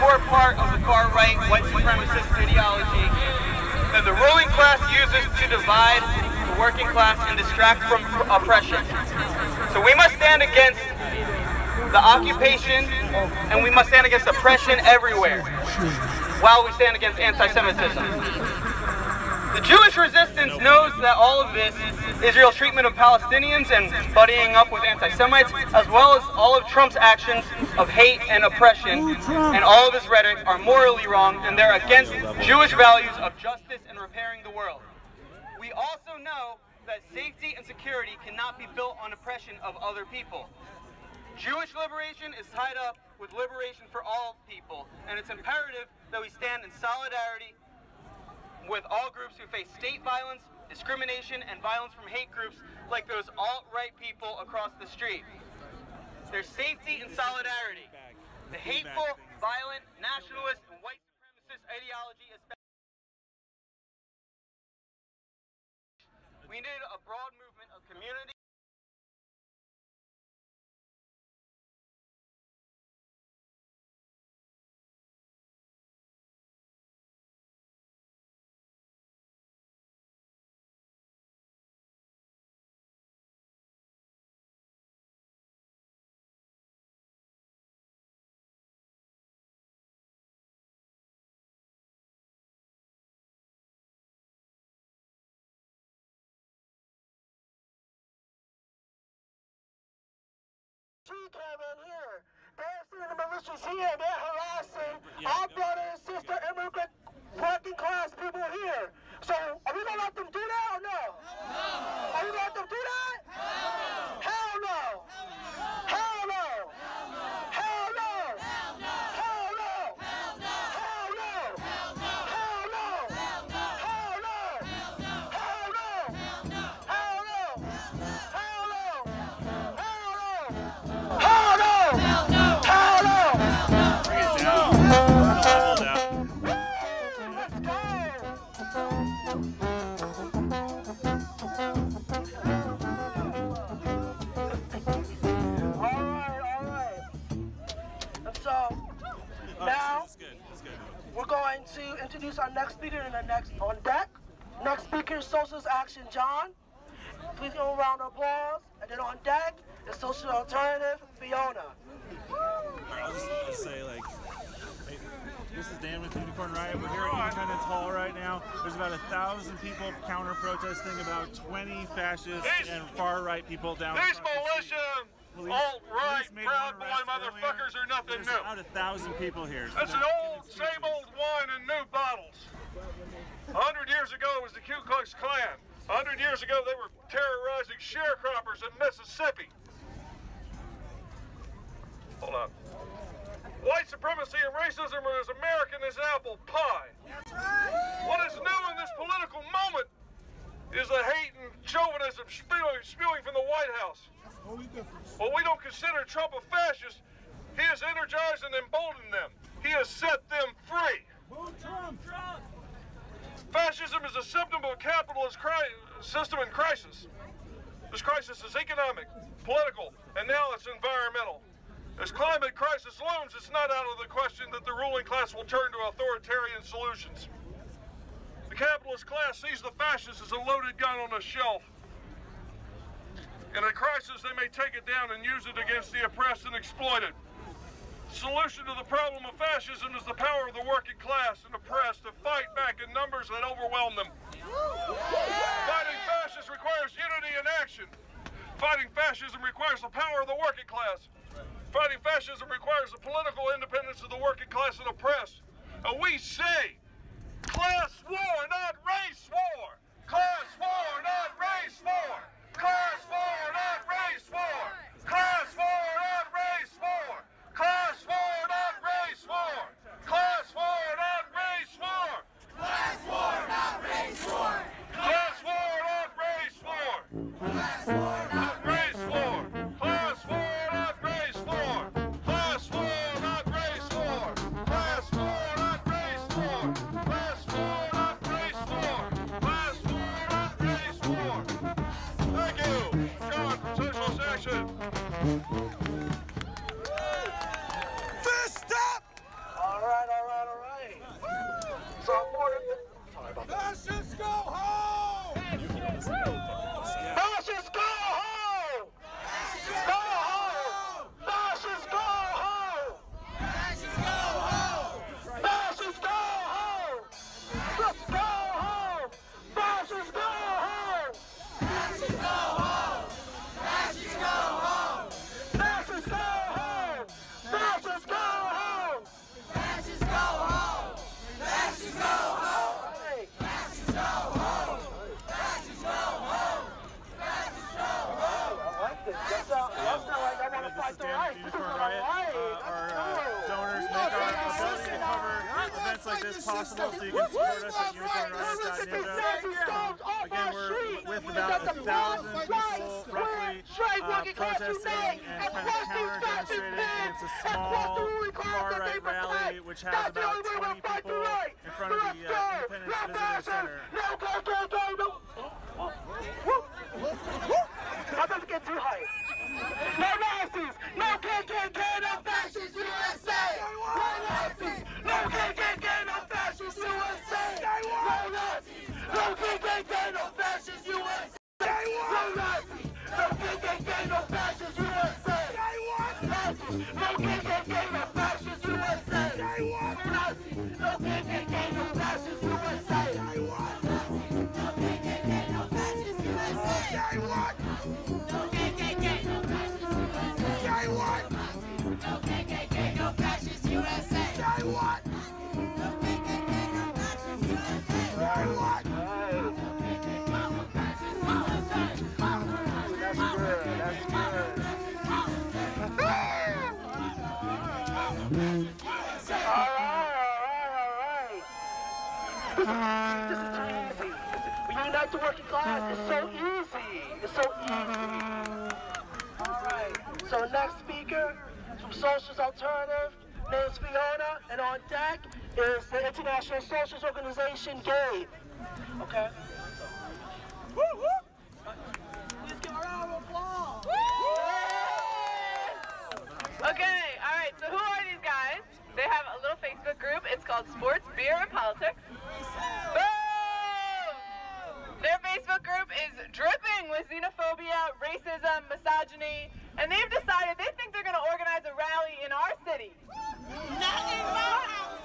core part of the far-right white supremacist ideology that the ruling class uses to divide the working class and distract from oppression. So we must stand against the occupation, and we must stand against oppression everywhere, while we stand against anti-Semitism. The Jewish resistance knows that all of this, Israel's treatment of Palestinians and buddying up with anti-Semites, as well as all of Trump's actions of hate and oppression, and all of his rhetoric are morally wrong, and they're against Jewish values of justice and repairing the world. We also know that safety and security cannot be built on oppression of other people. Jewish liberation is tied up with liberation for all people, and it's imperative that we stand in solidarity with all groups who face state violence, discrimination, and violence from hate groups like those alt-right people across the street. There's safety in solidarity. The hateful, violent, nationalist, and white supremacist ideology is we need a broad movement of community. Came in here. They're sending the militias here. They're harassing our brother and sister immigrant working class people here. So are we gonna let them do that or no? No. Are we gonna let them do that? No. Hell no. Hell no. Hell no. Hell no. Hell no. Hell no. Hell no. Hell no. Hell no. Hell no. Hell no. Hell no. Hell no. Hell no. Hell no. Hell no! Hell no! Bring it down. Let's go! Alright. And so, now, we're going to introduce our next speaker and the next on deck. Next speaker is Socialist Action John. Please give a round of applause. And then on deck, the Social Alternative, Fiona. I'll just say, like, hey, this is Dan with Unicorn Riot. We're here at Independence Hall right now. There's about 1,000 people counter-protesting, about 20 fascists and far-right people down These militia, alt-right, proud boy motherfuckers are nothing There's new. about 1,000 people here. So That's an old, same old wine in new bottles. 100 years ago it was the Ku Klux Klan. 100 years ago they were terrorizing sharecroppers in Mississippi. Hold on. White supremacy and racism are as American as apple pie. That's right. What is new in this political moment is the hate and chauvinism spewing from the White House. Well, we don't consider Trump a fascist. He has energized and emboldened them. He has set them free. Fascism is a symptom of a capitalist system in crisis. This crisis is economic, political, and now it's environmental. As climate crisis looms, it's not out of the question that the ruling class will turn to authoritarian solutions. The capitalist class sees the fascists as a loaded gun on a shelf. In a crisis, they may take it down and use it against the oppressed and exploited. The solution to the problem of fascism is the power of the working class and oppressed to fight back in numbers that overwhelm them. Fighting fascists requires unity and action. Fighting fascism requires the power of the working class. Fighting fascism requires the political independence of the working class and oppressed. And we say, class war, not race war! Class war, not race war! Class war, not race war! Class war, not race war! Class war, not race war! Class war, not race war! Class war, not race war! Class war, not race war! Class war, not race war! Class war, not race war! Class war, not race war! Class war, not race war! Class war, not race war! Class war, not race war! Thank you, John from Socialist Action. All right. of Damage Unicorn Riot. Our donors make our ability to cover events like this possible, so you can support us at unicornriot.ninja. Again, we're with about 1,000 people, roughly, protesting and kind of counter-demonstrating against a small far-right rally, which has about 20 people in front of the Independence Visitor Center. I'm about to get too hyped. No Nazis! No KKK! No fascists USA! No Nazis! No KKK! No fascists USA! No Nazis! No KKK! No fascists USA! No Nazis! No KKK! No fascists USA! Nazis! No KKK! No fascists USA! Nazis! No KKK! No fascists USA! This is too easy. We unite the working class. It's so easy. It's so easy. Alright. So next speaker from Socialist Alternative, name's Fiona, and on deck is the International Socialist Organization, Gabe. Okay? Woo woo! Let's give a round of applause. Okay, alright, so who are these guys? They have a little Facebook group. It's called Sports, Beer, and Politics. Boom! Their Facebook group is dripping with xenophobia, racism, misogyny, and they've decided they think they're going to organize a rally in our city. Not in my house!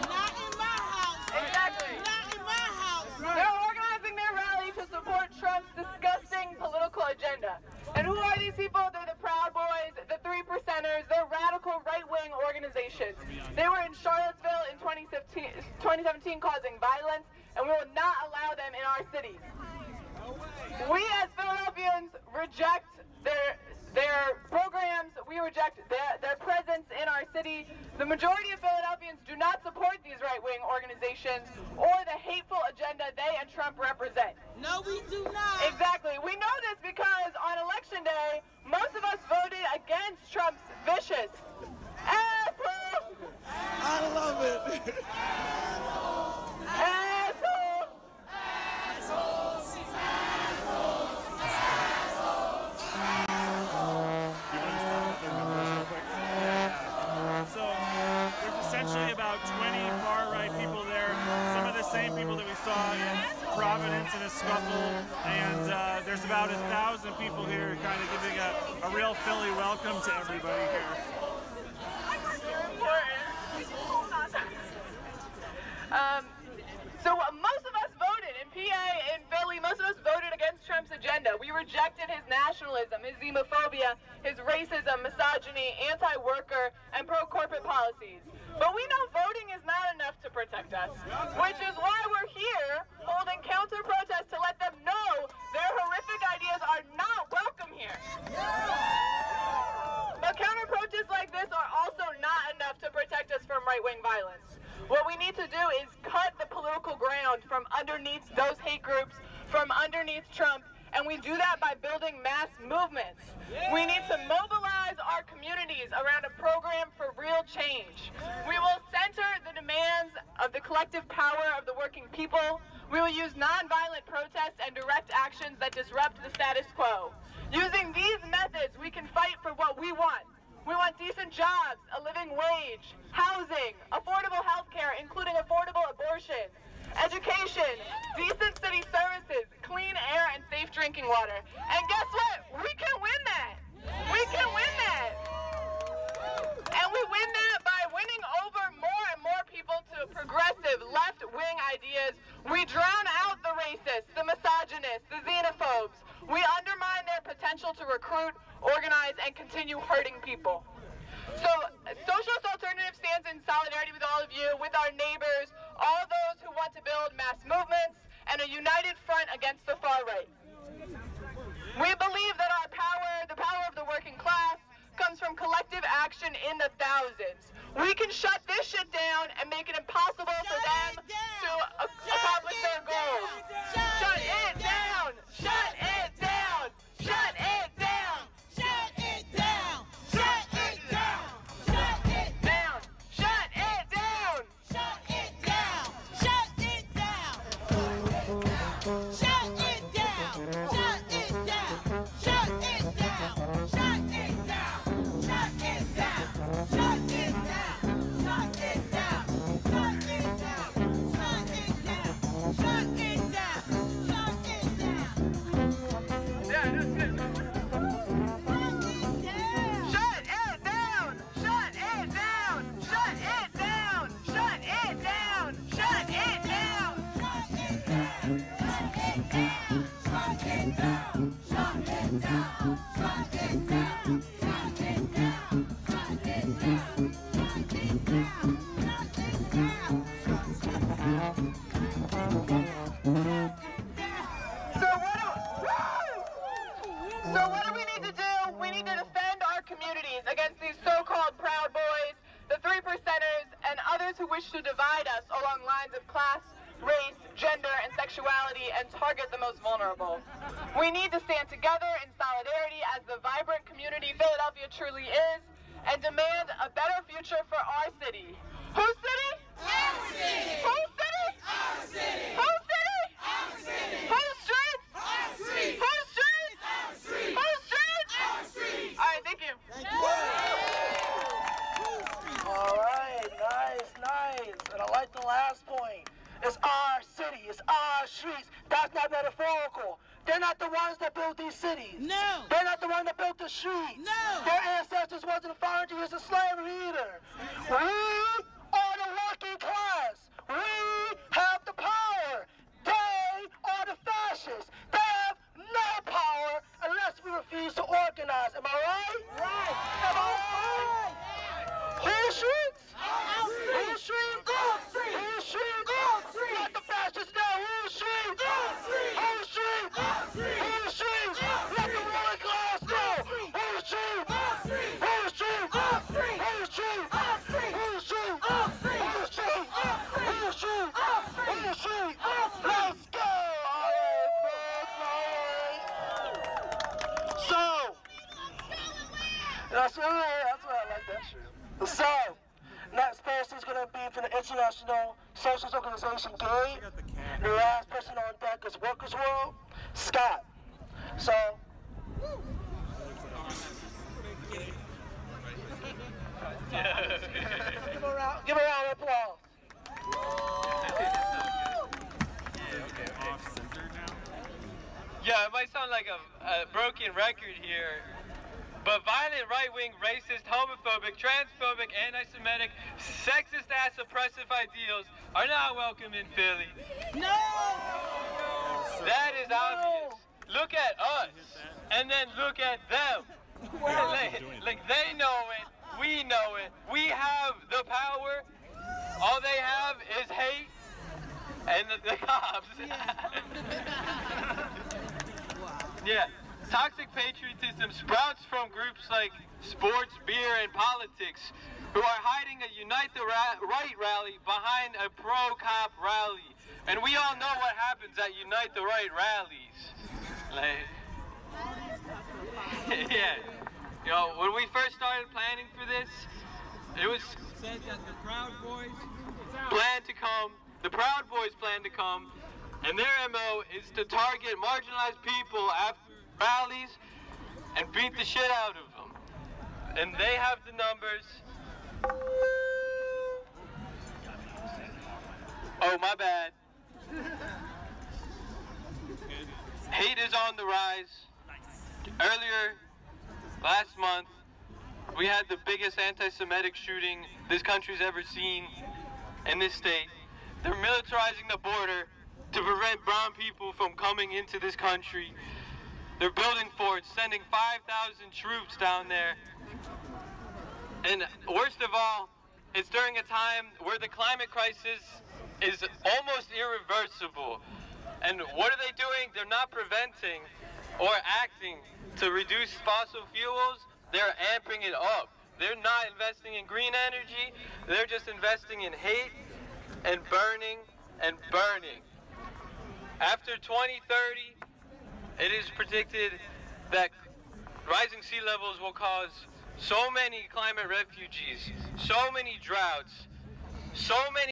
Not in my house! Exactly. Not in my house! They're organizing their rally to support Trump's disgusting political agenda. And who are these people? They're the Proud Boys, the 3%ers, they're radical right-wing organizations. They were in Charlottesville in 2017 causing violence, and we will not allow them in our city. We as Philadelphians reject their programs, we reject their presence in our city. The majority of Philadelphians do not support these right-wing organizations or the hateful agenda they and Trump represent. No, we do not. Exactly. We know this because on Election Day, most of us voted against Trump's vicious asshole. I love it. Asshole. So there's essentially about 20 far-right people there, some of the same people that we saw in Providence in a scuffle, and there's about 1,000 people here kind of giving a real Philly welcome to everybody here. So most of us voted in PA, in Philly, most of us voted against Trump's agenda. We rejected his nationalism, his xenophobia, his racism, misogyny, anti-worker, and pro-corporate policies. But we know voting is not enough to protect us, which is why we're here holding counter-protests to let them know their horrific ideas are not welcome here. But counter-protests like this are also not enough to protect us from right-wing violence. What we need to do is cut the political ground from underneath those hate groups, from underneath Trump, and we do that by building mass movements. We need to mobilize our communities around a program for real change. We will center the demands of the collective power of the working people. We will use nonviolent protests and direct actions that disrupt the status quo. Using these methods, we can fight for what we want. We want decent jobs, a living wage, housing, affordable health care, including affordable abortion, education, decent city services, clean air, and safe drinking water. And guess what? We can win that. We can win that. And we win that by winning over more and more people to progressive left-wing ideas. We drown out the racists, the misogynists, the xenophobes. We undermine their potential to recruit, organize, and continue hurting people. So, Socialist Alternative stands in solidarity with all of you, with our neighbors, all those who want to build mass movements, and a united front against the far right. We believe that our power, the power of the working class, comes from need to do, we need to defend our communities against these so-called Proud Boys, the 3%ers, and others who wish to divide us along lines of class, race, gender, and sexuality and target the most vulnerable. We need to stand together in solidarity as the vibrant community Philadelphia truly is and demand a better future for our city. Whose city? Our city. Whose city? Our city. Whose city? Our city. Whose streets? Our streets. Whose streets? Our streets. Whose streets? Our streets. All right, thank you. All right, nice. And I like the last point. It's our city, it's our streets. That's not metaphorical. They're not the ones that built these cities. No. They're not the ones that built the streets. No. Their ancestors wasn't foreign to use of slavery either. We are the working class. We have the power. They are the fascists. They have no power unless we refuse to organize. Am I right? Right. Am I right? Whose streets? Our Whose streets. streets? Our streets. Whose streets? Our streets. Let the fascists know whose streets? Our streets. Whose streets? Our streets. Whose streets? Our Let the ruling class know whose streets? Our streets. Whose streets? Our streets. Whose streets? Our streets. Whose streets? Our streets. Whose streets? Our streets. Whose streets? Our streets. Whose streets? Our streets. Let's go! All right, folks, all right. So, that's right, I like that shit. So, next person is going to be from the International Socialist Organization, GAY. The last person on deck is Workers' World, Scott. So, give a round of applause. Yeah, it might sound like a broken record here, but violent, right-wing, racist, homophobic, transphobic, anti-Semitic, sexist-ass oppressive ideals are not welcome in Philly. No. That is obvious. Look at us, and then look at them. Like they know it, we know it. We have the power. All they have is hate and the cops. Yeah. Toxic patriotism sprouts from groups like sports, beer, and politics who are hiding a Unite the Right rally behind a pro-cop rally. And we all know what happens at Unite the Right rallies. Like, yeah. You know, when we first started planning for this, it was said that the Proud Boys plan to come, and their MO is to target marginalized people after rallies and beat the shit out of them. And they have the numbers. Oh, my bad. Hate is on the rise. Earlier, last month, we had the biggest anti-Semitic shooting this country's ever seen in this state. They're militarizing the border to prevent brown people from coming into this country. They're building forts, sending 5,000 troops down there. And worst of all, it's during a time where the climate crisis is almost irreversible. And what are they doing? They're not preventing or acting to reduce fossil fuels. They're amping it up. They're not investing in green energy. They're just investing in hate and burning and burning. After 2030, it is predicted that rising sea levels will cause so many climate refugees, so many droughts, so many